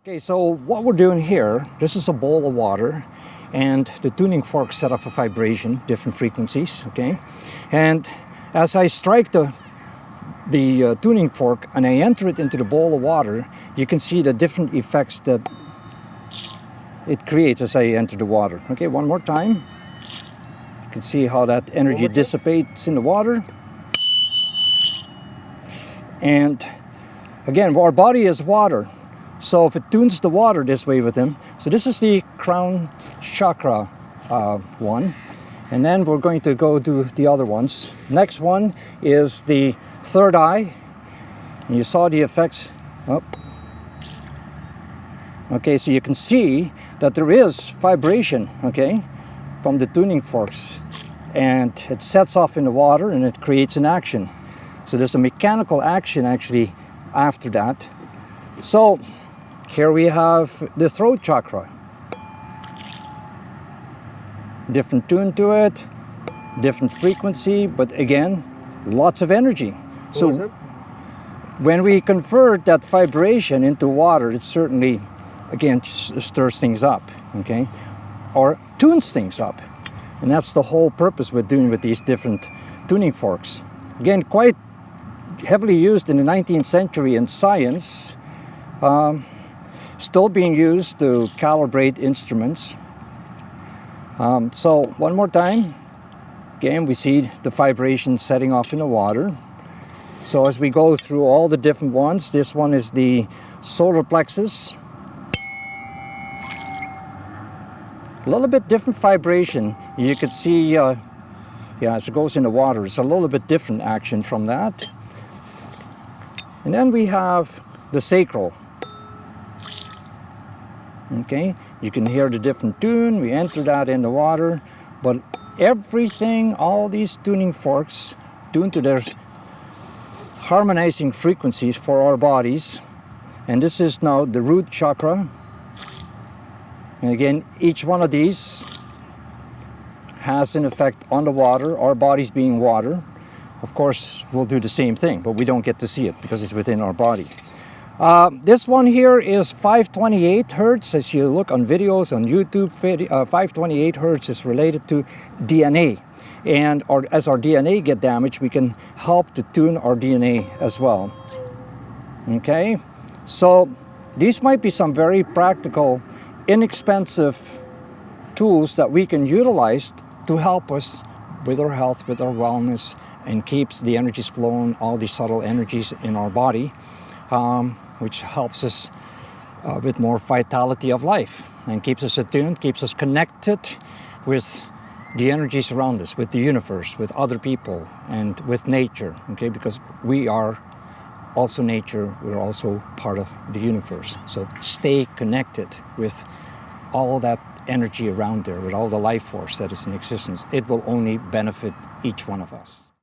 Okay, so what we're doing here, this is a bowl of water, and the tuning fork set off a vibration, different frequencies, okay? And as I strike the tuning fork and I enter it into the bowl of water, you can see the different effects that it creates as I enter the water. Okay, one more time. You can see how that energy dissipates in the water. And again, our body is water. So if it tunes the water this way with him, so this is the crown chakra one. And then we're going to go to the other ones. Next one is the third eye. And you saw the effects. Oh. Okay, so you can see that there is vibration, okay, from the tuning forks. And it sets off in the water and it creates an action. So there's a mechanical action actually after that. So here we have the throat chakra. Different tune to it, different frequency, but again, lots of energy. So when we convert that vibration into water, it certainly, again, stirs things up, okay? Or tunes things up. And that's the whole purpose we're doing with these different tuning forks. Again, quite heavily used in the 19th century in science. Still being used to calibrate instruments. So one more time, again, we see the vibration setting off in the water. So as we go through all the different ones, this one is the solar plexus. A little bit different vibration. You could see, as it goes in the water, it's a little bit different action from that. And then we have the sacral. Okay, you can hear the different tune. We enter that in the water, but everything, all these tuning forks tune to their harmonizing frequencies for our bodies. And this is now the root chakra. And again, each one of these has an effect on the water, our bodies being water. Of course, we'll do the same thing, but we don't get to see it because it's within our body. This one here is 528 hertz. As you look on videos on YouTube, 528 hertz is related to DNA. And as our DNA get damaged, we can help to tune our DNA as well. Okay, so these might be some very practical, inexpensive tools that we can utilize to help us with our health, with our wellness, and keeps the energies flowing, all these subtle energies in our body. Which helps us with more vitality of life and keeps us attuned, keeps us connected with the energies around us, with the universe, with other people, and with nature, okay? Because we are also nature, we're also part of the universe. So stay connected with all that energy around there, with all the life force that is in existence. It will only benefit each one of us.